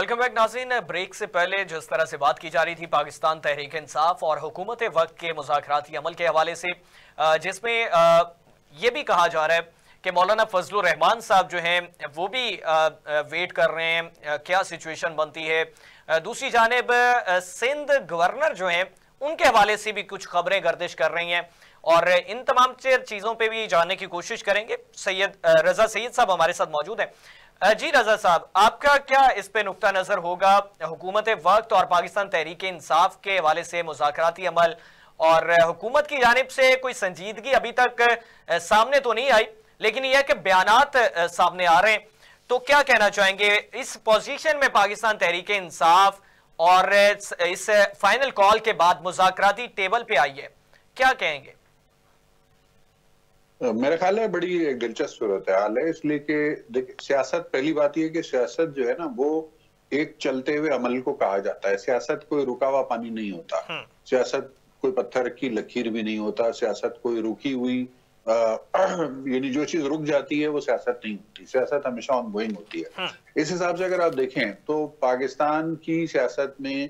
Welcome back नाज़रीन। Break से पहले जिस तरह से बात की जा रही थी पाकिस्तान तहरीक इंसाफ और हुकूमत वक्त के मुज़ाकराती अमल के हवाले से, जिसमें ये भी कहा जा रहा है कि मौलाना फजलुर रहमान साहब जो हैं वो भी वेट कर रहे हैं क्या सिचुएशन बनती है। दूसरी जानिब सिंध गवर्नर जो हैं उनके हवाले से भी कुछ खबरें गर्दिश कर रही हैं और इन तमाम चीज़ों पे भी जानने की कोशिश करेंगे। रजा सैयद साहब हमारे साथ मौजूद हैं। जी रजा साहब, आपका क्या इस पे नुक्ता नजर होगा हुकूमत वक्त और पाकिस्तान तहरीक इंसाफ के हवाले से मुज़ाकराती अमल, और हुकूमत की जानिब से कोई संजीदगी अभी तक सामने तो नहीं आई, लेकिन यह कि बयानात सामने आ रहे हैं, तो क्या कहना चाहेंगे इस पोजीशन में पाकिस्तान तहरीक इंसाफ और इस फाइनल कॉल के बाद मुज़ाकराती टेबल पे आई है, क्या कहेंगे? मेरा ख्याल है बड़ी एक दिलचस्प सूरत हाल है, इसलिए कि देखिए सियासत, पहली बात यह कि सियासत जो है ना वो एक चलते हुए अमल को कहा जाता है। सियासत कोई रुका हुआ पानी नहीं होता, सियासत कोई पत्थर की लकीर भी नहीं होता, सियासत कोई रुकी हुई यानी जो चीज रुक जाती है वो सियासत नहीं होती, सियासत हमेशा ऑनगोइंग होती है। इस हिसाब से अगर आप देखें तो पाकिस्तान की सियासत में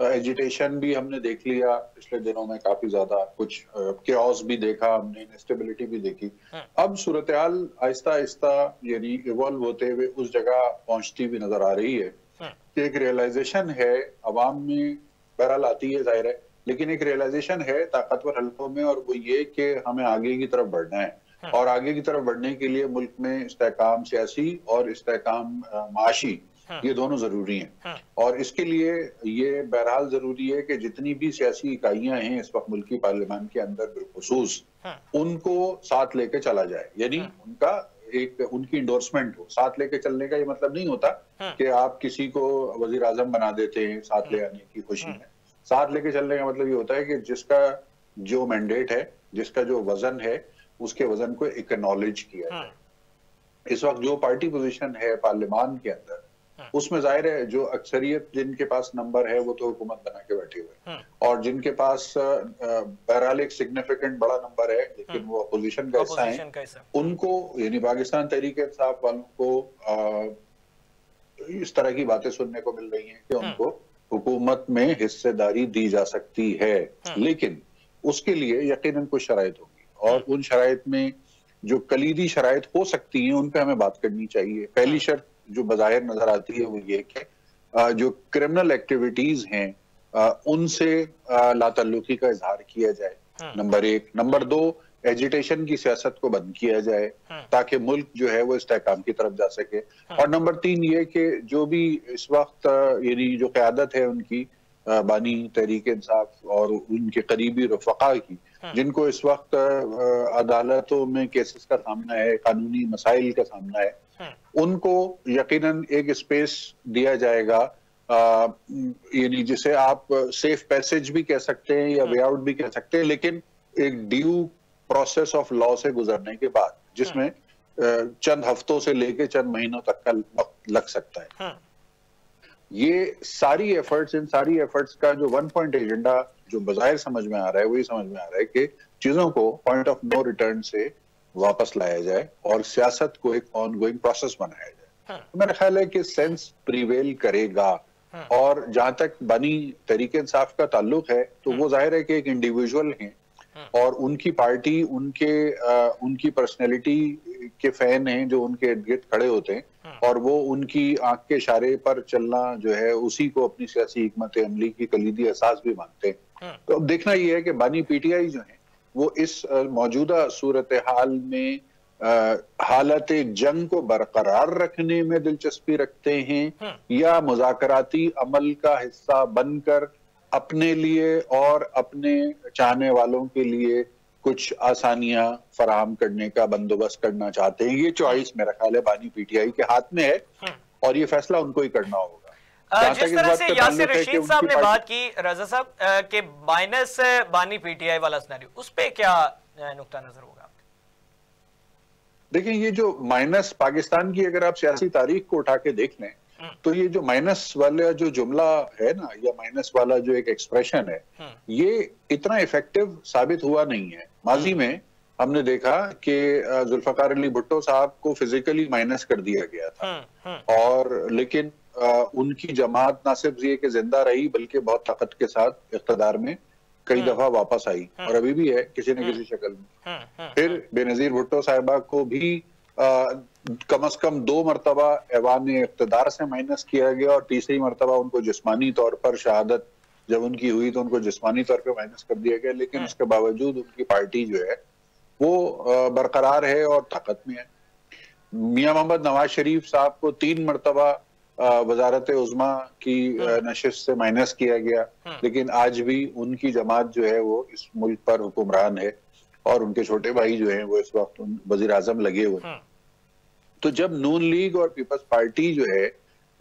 एजिटेशन भी हमने देख लिया पिछले दिनों में, काफी ज्यादा कुछ केओस भी देखा हमने, इंस्टेबिलिटी भी देखी। अब सूरत हाल आहिस्ता आहिस्ता यानी इवॉल्व होते हुए उस जगह पहुंचती भी नजर आ रही है कि एक रियलाइजेशन है अवाम में, बहरहाल आती है जाहिर है, लेकिन एक रियलाइजेशन है ताकतवर हल्कों में, और वो ये कि हमें आगे की तरफ बढ़ना है। और आगे की तरफ बढ़ने के लिए मुल्क में इस्तेहकाम सियासी और इस्तेहकाम माशी, ये दोनों जरूरी हैं। और इसके लिए ये बहरहाल जरूरी है कि जितनी भी सियासी इकाइयां हैं इस वक्त मुल्की पार्लियामान के अंदर बिलखुसूस, उनको साथ लेके चला जाए, यानी उनकी इंडोर्समेंट हो। साथ लेके चलने का ये मतलब नहीं होता कि आप किसी को वजीर आजम बना देते हैं साथ ले आने की खुशी में। साथ लेके चलने का मतलब ये होता है कि जिसका जो मैंडेट है, जिसका जो वजन है, उसके वजन को एक्नॉलेज किया जाए। इस वक्त जो पार्टी पोजीशन है पार्लियामान के अंदर, उसमें जाहिर है जो अक्सरियत जिनके पास नंबर है वो तो हुकूमत बना के बैठे हुए, और जिनके पास बहरहाल एक सिग्निफिकेंट बड़ा नंबर है लेकिन वो अपोजिशन का हिस्सा है, उनको यानी पाकिस्तान तहरीक इंसाफ वालों को इस तरह की बातें सुनने को मिल रही हैं कि उनको हुकूमत में हिस्सेदारी दी जा सकती है, लेकिन उसके लिए यकीनन कुछ शराइत होगी, और उन शराइत में जो कलीदी शराइत हो सकती हैं उन पे हमें बात करनी चाहिए। पहली शर्त जो बज़ाहिर नजर आती है वो ये कि जो क्रिमिनल एक्टिविटीज हैं उनसे लाताल्लुकी का इजहार किया जाए, नंबर एक। नंबर दो, एजिटेशन की सियासत को बंद किया जाए ताकि मुल्क जो है वो इस्तेहकाम की तरफ जा सके। और नंबर तीन ये कि जो भी इस वक्त यानी जो क़यादत है उनकी बानी तहरीक इंसाफ और उनके करीबी रफ़क़ा की, जिनको इस वक्त अदालतों में केसेस का सामना है, कानूनी मसाइल का सामना है, उनको यकीनन एक स्पेस दिया जाएगा, यानी जिसे आप सेफ पैसेज भी कह सकते हैं या वे आउट भी कह सकते हैं, लेकिन एक ड्यू प्रोसेस ऑफ लॉ से गुजरने के बाद, जिसमें चंद हफ्तों से लेके चंद महीनों तक का वक्त लग सकता है। ये सारी एफर्ट्स, इन सारी एफर्ट्स का जो वन पॉइंट एजेंडा जो बज़ाहिर समझ में आ रहा है, वही समझ में आ रहा है कि चीजों को पॉइंट ऑफ नो रिटर्न से वापस लाया जाए और सियासत को एक ऑनगोइंग प्रोसेस बनाया जाए। तो मेरा ख्याल है कि सेंस प्रिवेल करेगा। और जहां तक बानी तहरीक इंसाफ का ताल्लुक है तो वो जाहिर है कि एक इंडिविजुअल हैं और उनकी पार्टी उनकी पर्सनैलिटी के फैन हैं जो उनके इर्द गिर्द खड़े होते हैं, और वो उनकी आंख के इशारे पर चलना जो है उसी को अपनी सियासी हिकमत अमली की कलीदी एहसास भी मानते हैं। तो अब देखना यह है कि बानी पीटीआई जो है वो इस मौजूदा सूरत हाल में हालत जंग को बरकरार रखने में दिलचस्पी रखते हैं या मुज़ाकराती अमल का हिस्सा बनकर अपने लिए और अपने चाहने वालों के लिए कुछ आसानियां फराहम करने का बंदोबस्त करना चाहते हैं। ये चॉइस मेरा ख्याल है बानी पीटीआई के हाथ में है और ये फैसला उनको ही करना होगा। जिस तरह से यासिर रशीद साहब ने बात की रजा साहब के माइनस बानी पीटीआई वाला सिनेरियो, उस पे क्या नुक्ता नजर होगा? देखिए, ये जो माइनस पाकिस्तान की अगर आप सियासी तारीख को उठा के देख लें तो ये जो माइनस वाला जो जुमला है ना, या माइनस वाला जो एक एक्सप्रेशन है, ये इतना इफेक्टिव साबित हुआ नहीं है। माजी में हमने देखा कि जुल्फकार अली भुट्टो साहब को फिजिकली माइनस कर दिया गया था, और लेकिन उनकी जमात ना सिर्फ ये कि जिंदा रही बल्कि बहुत ताकत के साथ इख्तिदार में कई दफा वापस आई और अभी भी है किसी न किसी शक्ल में। फिर बेनजीर भुट्टो साहिबा को भी कम से कम 2 मरतबा ऐवान इख्तिदार से माइनस किया गया और तीसरी मरतबा उनको जिस्मानी तौर पर शहादत जब उनकी हुई तो उनको जिस्मानी तौर पर माइनस कर दिया गया, लेकिन उसके बावजूद उनकी पार्टी जो है वो बरकरार है और ताकत में है। मियां मोहम्मद नवाज शरीफ साहब को 3 मरतबा वजारत उज़्मा की नशिस्त से माइनस किया गया, लेकिन आज भी उनकी जमात जो है वो इस मुल्क पर हुक्मरान है और उनके छोटे भाई जो हैं वो इस वक्त वजीर आजम लगे हुए हैं। तो जब नून लीग और पीपल्स पार्टी जो है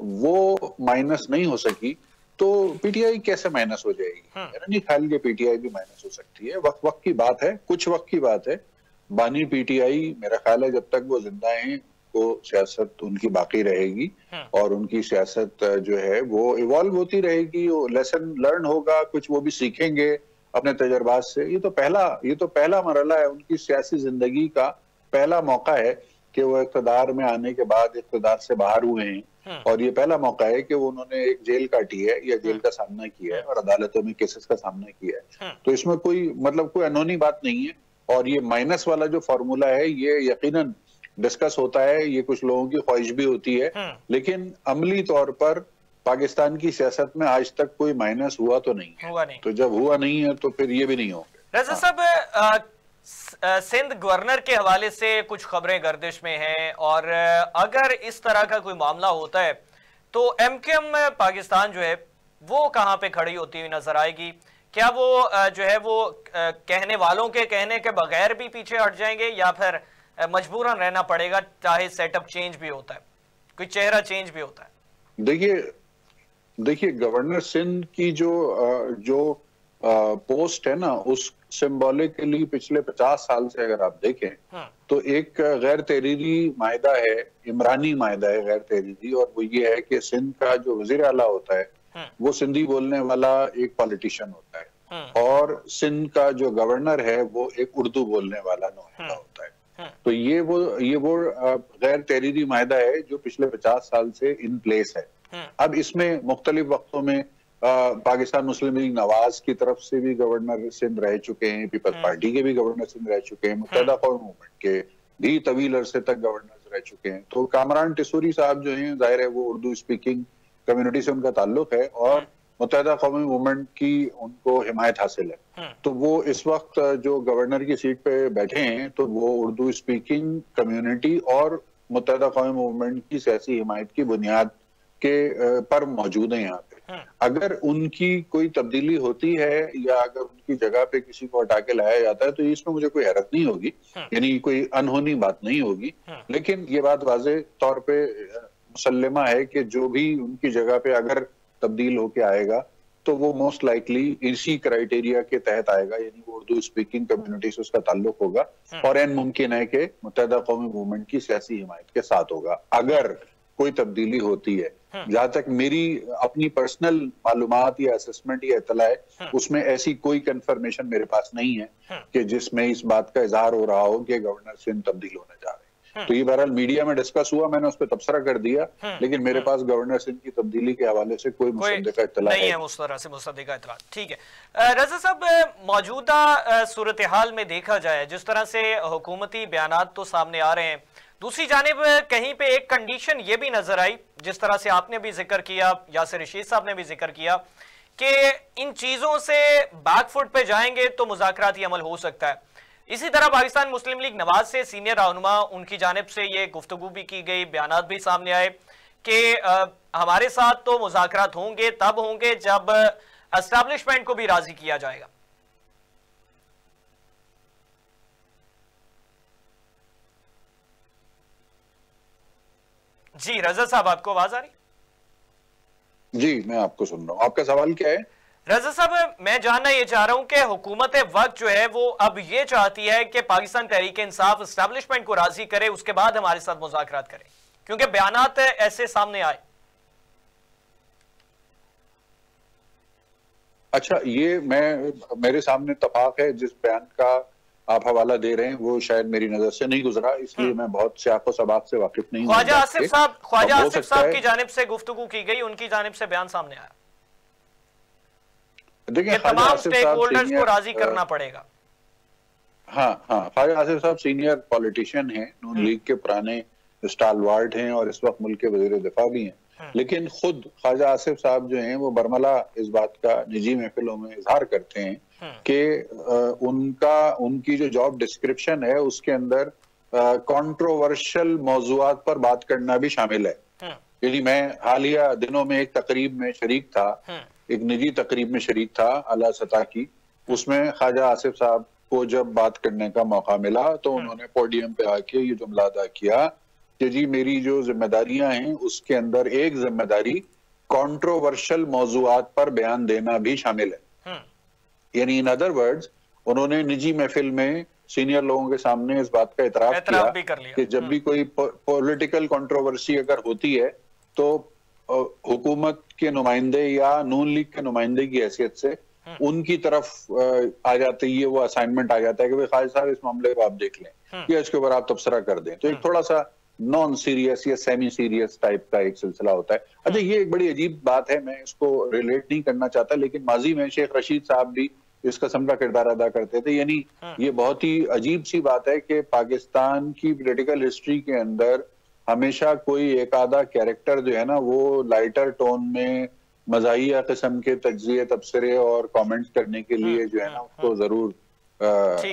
वो माइनस नहीं हो सकी तो पीटीआई कैसे माइनस हो जाएगी? मेरा नहीं ख्याल कि पीटीआई भी माइनस हो सकती है। वक्त की बात है, कुछ वक्त की बात है। बानी पीटीआई मेरा ख्याल है जब तक वो जिंदा हैं वो सियासत उनकी बाकी रहेगी और उनकी सियासत जो है वो इवॉल्व होती रहेगी, वो लेसन लर्न होगा, कुछ वो भी सीखेंगे अपने तजर्बात से। ये तो पहला मरहला है उनकी सियासी जिंदगी का, पहला मौका है कि वो इक़्तिदार में आने के बाद इक़्तिदार से बाहर हुए हैं और ये पहला मौका है कि उन्होंने एक जेल काटी है या जेल का सामना किया है और अदालतों में केसेस का सामना किया है। तो इसमें कोई अनहोनी बात नहीं है। और ये माइनस वाला जो फॉर्मूला है ये यकीनन डिस्कस होता है, ये कुछ लोगों की ख्वाहिश भी होती है, लेकिन अमली तौर पर पाकिस्तान की सियासत में आज तक कोई माइनस हुआ नहीं। तो जब हुआ नहीं है तो फिर ये भी नहीं होगा। रजा साहब, सिंध गवर्नर के हवाले से कुछ खबरें गर्दिश में हैं और अगर इस तरह का कोई मामला होता है तो एमकेएम पाकिस्तान जो है वो कहां पे खड़ी होती हुई नजर आएगी? क्या वो जो है वो कहने वालों के कहने के बगैर भी पीछे हट जाएंगे या फिर मजबूरन रहना पड़ेगा, चाहे सेटअप चेंज भी होता है, कोई चेहरा चेंज भी होता है? देखिए गवर्नर सिंध की जो पोस्ट है ना, उस सिंबॉलिकली पिछले 50 साल से अगर आप देखें तो एक गैर तहरीरी मायदा है, इमरानी मायदा है गैर तहरीरी, और वो ये है कि सिंध का जो वजीर आला होता है वो सिंधी बोलने वाला एक पॉलिटिशियन होता है और सिंध का जो गवर्नर है वो एक उर्दू बोलने वाला नुमाइंदा होता है। तो ये वो गैर तहरीरी मायदा है जो पिछले 50 साल से इन प्लेस है। अब इसमें मुख्तलिफ वक्तों में पाकिस्तान मुस्लिम लीग नवाज की तरफ से भी गवर्नर सिंध रह चुके हैं, पीपल्स पार्टी के भी गवर्नर सिंध रह चुके हैं, मुत्तहिदा कौम मूवमेंट के भी तवील अरसे तक गवर्नर रह चुके हैं। तो कामरान टिसूरी साहब जो हैं जाहिर है वो उर्दू स्पीकिंग कम्युनिटी से उनका ताल्लुक है और मुत्तहिदा कौमी मूवमेंट की उनको हिमायत हासिल है। तो वो इस वक्त जो गवर्नर की सीट पे बैठे हैं तो वो उर्दू स्पीकिंग कम्युनिटी और मुत्तहिदा कौमी मूवमेंट की सियासी हिमायत की बुनियाद के पर मौजूद है यहाँ पे। अगर उनकी कोई तब्दीली होती है या अगर उनकी जगह पे किसी को हटा के लाया जाता है तो इसमें मुझे कोई हैरत नहीं होगी, यानी कोई अनहोनी बात नहीं होगी। लेकिन ये बात वाज़े तौर पे मुसल्लमा है कि जो भी उनकी जगह पे अगर तब्दील होके आएगा तो वो मोस्ट लाइकली इसी क्राइटेरिया के तहत आएगा, यानी वो उर्दू स्पीकिंग कम्युनिटी से उसका ताल्लुक होगा और एन मुमकिन है कि मुत्तहिदा कौमी मूवमेंट की सियासी हिमायत के साथ होगा अगर कोई तब्दीली होती है। जहां तक मेरी अपनी पर्सनल मालूमात या असेसमेंट या इत्तला है उसमें ऐसी कोई कंफर्मेशन मेरे पास नहीं है कि जिसमें इस बात का इजहार हो रहा हो कि गवर्नर सिंध तब्दील होने जा रहे हैं। तो ये बहरहाल मीडिया में डिस्कस हुआ, मैंने उस पर तबसरा कर दिया, लेकिन मेरे पास गवर्नर सिंध की तब्दीली के हवाले से कोई मुसद्दिका इत्तला नहीं है। उस तरह से मुसद्दिका इत्तला, ठीक है। रजा साहब, मौजूदा सूरत हाल में देखा जाए जिस तरह से हुकूमती बयानात तो सामने आ रहे हैं, दूसरी जानिब कहीं पे एक कंडीशन ये भी नजर आई जिस तरह से आपने भी जिक्र किया, यासिर रशीद साहब ने भी जिक्र किया कि इन चीजों से बैकफुट पे जाएंगे तो मुज़ाकराती अमल हो सकता है। इसी तरह पाकिस्तान मुस्लिम लीग नवाज से सीनियर रहनुमा उनकी जानिब से ये गुफ्तगू भी की गई, बयानात भी सामने आए कि हमारे साथ तो मुज़ाकरात होंगे तब होंगे जब एस्टैब्लिशमेंट को भी राजी किया जाएगा। जी रजा साहब, आपको आवाज आ रही? जी मैं आपको सुन रहा हूं। आपका सवाल क्या है? रजा साहब, मैं जानना ये चाह रहा हूं कि हुकूमत वक्त जो है वो अब ये चाहती है कि पाकिस्तान तहरीक इंसाफ एस्टैब्लिशमेंट को राजी करे, उसके बाद हमारे साथ मुज़ाकरात करे, क्योंकि बयानात ऐसे सामने आए। अच्छा, ये मेरे सामने इत्तफाक है जिस बयान का आप हवाला दे रहे हैं वो शायद मेरी नजर से नहीं गुजरा, इसलिए मैं बहुत सियाको सबाक से वाकिफ नहीं हूं। ख्वाजा आसिफ साहब की जानिब से गुफ्तगू की गई, उनकी जानिब से बयान सामने आया, देखिए तमाम स्टेक होल्डर्स को राजी करना पड़ेगा। हाँ हाँ, ख्वाजा आसिफ साहब सीनियर पॉलिटिशियन हैं, नून लीग के पुराने स्टालवार्ड हैं और इस वक्त मुल्क के वजीर दिफा भी हैं। लेकिन खुद ख्वाजा आसिफ साहब जो हैं वो बरमला इस बात का निजी महफिलों में इजहार करते हैं कि उनकी जो जॉब डिस्क्रिप्शन है उसके अंदर कंट्रोवर्शियल मौजूआत पर बात करना भी शामिल है। यानी मैं हालिया दिनों में एक तकरीब में शरीक था, एक निजी तकरीब में शरीक था आला सतह की, उसमें ख्वाजा आसिफ साहब को जब बात करने का मौका मिला तो उन्होंने पोडियम पे आके ये जुमला अदा किया कि जी मेरी जो जिम्मेदारियां हैं उसके अंदर एक जिम्मेदारी कंट्रोवर्शियल मौजूआत पर बयान देना भी शामिल है। यानी इन अदर वर्ड्स उन्होंने निजी महफिल में सीनियर लोगों के सामने इस बात का इतराफ किया कि जब भी कोई पॉलिटिकल कंट्रोवर्सी अगर होती है तो हुकूमत के नुमाइंदे या नून लीग के नुमाइंदे की हैसियत से उनकी तरफ आ जाते ही वो असाइनमेंट आ जाता है कि भाई ख्वाजा साहब इस मामले को आप देख लें या इसके ऊपर आप तबसरा कर दें। तो एक थोड़ा सा नॉन सीरियस या सेमी सीरियस टाइप का एक सिलसिला होता है। अच्छा, ये एक बड़ी अजीब बात है, मैं इसको रिलेट नहीं करना चाहता, लेकिन माजी में शेख रशीद साहब भी इस किस्म का किरदार अदा करते थे। यानी ये बहुत ही अजीब सी बात है कि पाकिस्तान की पॉलिटिकल हिस्ट्री के अंदर हमेशा कोई एक आधा कैरेक्टर जो है ना वो लाइटर टोन में मज़ाहिया किस्म के तज्जिए तबसरे और कमेंट्स करने के लिए जो है ना उसको जरूर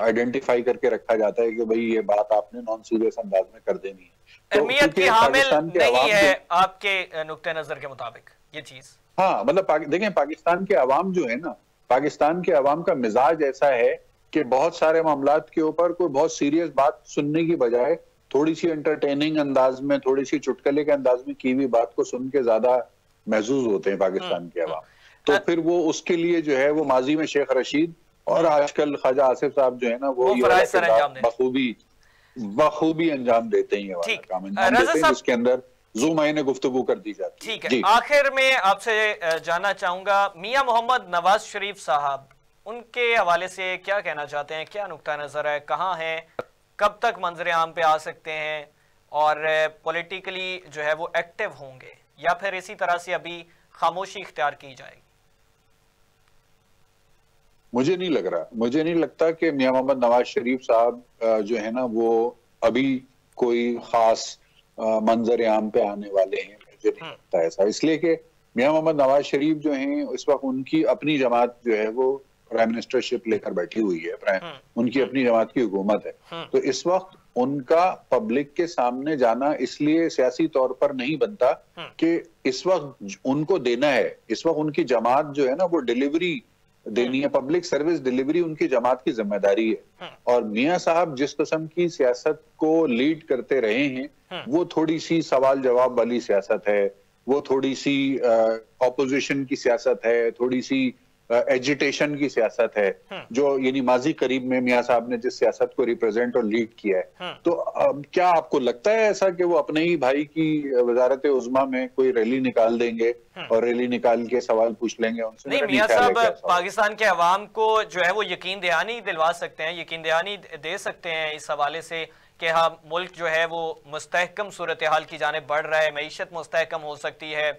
आइडेंटिफाई करके रखा जाता है कि भाई ये बात आपने नॉन सीरियस अंदाज में कर देनी है। तो अहमियत की हामिल नहीं है आपके नुक्ते नजर के मुताबिक ये चीज? हाँ, मतलब देखें पाकिस्तान के अवाम जो है ना, पाकिस्तान के अवाम का मिजाज ऐसा है कि बहुत सारे मामलात के ऊपर कोई बहुत सीरियस बात सुनने की बजाय थोड़ी सी एंटरटेनिंग अंदाज में, थोड़ी सी चुटकुले के अंदाज में की हुई बात को सुन के ज्यादा महसूस होते हैं पाकिस्तान के अवाम। तो फिर वो उसके लिए जो है वो माजी में शेख रशीद और आजकल ख्वाजा आसिफ साहब जो है ना वो बखूबी अंजाम देते हैं, जिसके अंदर ज़ूमाइने गुफ्तगू कर दी जाती है। ठीक है, आखिर में आपसे जानना चाहूंगा मियां मोहम्मद नवाज शरीफ साहब, उनके हवाले से क्या कहना चाहते हैं, क्या नुक्ता नजर है, कहाँ हैं, कब तक मंजर आम पे आ सकते हैं और पॉलिटिकली जो है वो एक्टिव होंगे या फिर इसी तरह से अभी खामोशी इख्तियार की जाएगी? मुझे नहीं लगता कि मियां मोहम्मद नवाज शरीफ साहब जो है ना वो अभी कोई खास मंजर आम पे आने वाले हैं। मुझे नहीं लगता ऐसा, इसलिए कि मियां मोहम्मद नवाज शरीफ जो हैं इस वक्त उनकी अपनी जमात जो है वो प्राइम मिनिस्टरशिप लेकर बैठी हुई है, उनकी अपनी जमात की हुकूमत है। तो इस वक्त उनका पब्लिक के सामने जाना इसलिए सियासी तौर पर नहीं बनता कि इस वक्त उनको देना है, इस वक्त उनकी जमात जो है ना वो डिलीवरी देनी है, पब्लिक सर्विस डिलीवरी उनकी जमात की जिम्मेदारी है। और मियां साहब जिस किस्म की सियासत को लीड करते रहे हैं वो थोड़ी सी सवाल जवाब वाली सियासत है, वो थोड़ी सी ऑपोजिशन की सियासत है, थोड़ी सी एजिटेशन की सियासत है, जो यानी माजी करीब में मियां साहब ने जिस सियासत को रिप्रेजेंट और लीड किया है। तो क्या आपको लगता है ऐसा कि वो अपने ही भाई की वजारत उज़्मा में कोई रैली निकाल देंगे और रैली निकाल के सवाल पूछ लेंगे उनसे? नहीं, मियां साहब पाकिस्तान के अवाम को जो है वो यकीन दहानी दिलवा सकते हैं, यकीन दहानी दे सकते हैं इस हवाले से कि हाँ मुल्क जो है वो मुस्तहकम सूरत हाल की जानिब बढ़ रहा है, मईशत मुस्तहकम हो सकती है,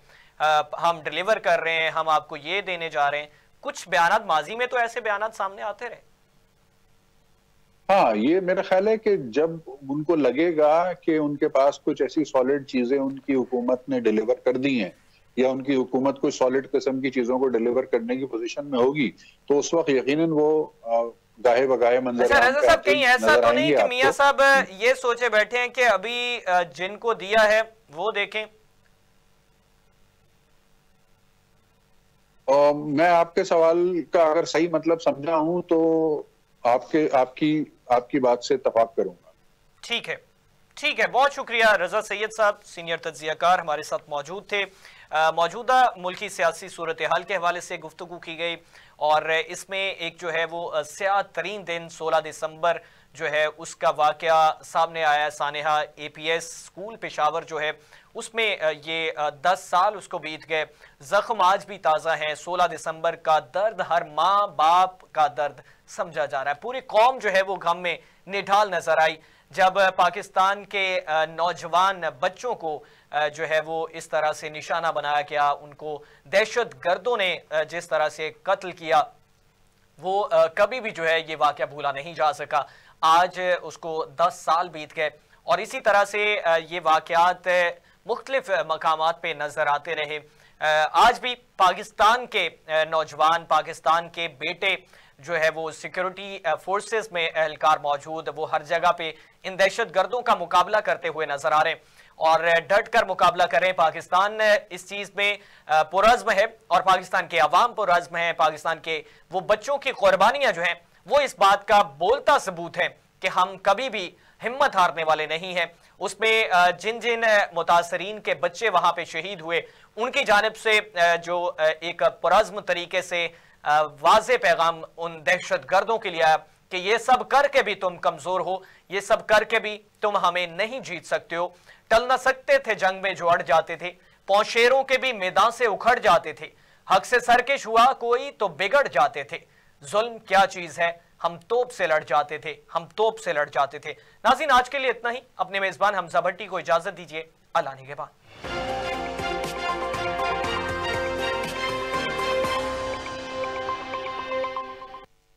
हम डिलीवर कर रहे हैं, हम आपको ये देने जा रहे हैं। कुछ बयानात माजी में तो ऐसे बयानात सामने आते रहे। हाँ, ये मेरा ख्याल है कि जब उनको लगेगा कि उनके पास कुछ ऐसी सॉलिड चीजें उनकी हुकूमत ने डिलीवर कर दी हैं या उनकी हुकूमत कोई सॉलिड किस्म की चीजों को डिलीवर करने की पोजीशन में होगी तो उस वक्त यकीनन वो गाहे बगाहे मंजर। अच्छा रजा साहब, कहीं ऐसा तो नहीं कि मियां साहब ये सोचे बैठे हैं कि अभी जिनको दिया है वो देखें? मैं आपके सवाल का अगर सही मतलब समझा हूं तो आपकी बात से इत्तफाक करूंगा। ठीक है, बहुत शुक्रिया। रजा सैयद साहब सीनियर तज्जियाकार हमारे साथ मौजूद थे। मौजूदा मुल्की सियासी सूरत हाल के हवाले से गुफ्तगू की गई और इसमें एक जो है वो स्याह तरीन दिन 16 दिसंबर जो है उसका वाकया सामने आया। सानेहा APS स्कूल पेशावर जो है उसमें ये 10 साल उसको बीत गए, जख्म आज भी ताज़ा हैं। 16 दिसंबर का दर्द, हर माँ बाप का दर्द समझा जा रहा है। पूरी कौम जो है वो गम में निढाल नजर आई जब पाकिस्तान के नौजवान बच्चों को जो है वो इस तरह से निशाना बनाया गया, उनको दहशत गर्दों ने जिस तरह से कत्ल किया, वो कभी भी जो है ये वाकया भूला नहीं जा सका। आज उसको 10 साल बीत गए और इसी तरह से ये वाकयात मुख्तलिफ मकामात पे नजर आते रहे। आज भी पाकिस्तान के नौजवान, पाकिस्तान के बेटे जो है वो सिक्योरिटी फोर्सेस में एहलकार मौजूद, वो हर जगह पे इन दहशत गर्दों का मुकाबला करते हुए नजर आ रहे हैं और डट कर मुकाबला कर रहे हैं। पाकिस्तान इस चीज में पुरअज़्म है और पाकिस्तान के अवाम पुरअज़्म है। पाकिस्तान के वो बच्चों की कुर्बानियां जो हैं वो इस बात का बोलता सबूत है कि हम कभी भी हिम्मत हारने वाले नहीं हैं। उसमें जिन जिन मुतासरीन के बच्चे वहां पे शहीद हुए, उनकी जानिब से जो एक पुरअज़्म तरीके से वाज़े पैगाम उन दहशत गर्दों के लिए आया कि ये सब करके भी तुम कमजोर हो, ये सब करके भी तुम हमें नहीं जीत सकते हो। टल न सकते थे जंग में जो अड़ जाते थे, पौशेरों के भी मैदान से उखड़ जाते थे। हक से सरकश हुआ कोई तो बिगड़ जाते थे। जुल्म क्या चीज है, हम तोप से लड़ जाते थे, हम तोप से लड़ जाते थे। नाज़रीन, आज के लिए इतना ही। अपने मेजबान हमजा भट्टी को इजाजत दीजिए। अल्लाह ने के बाद।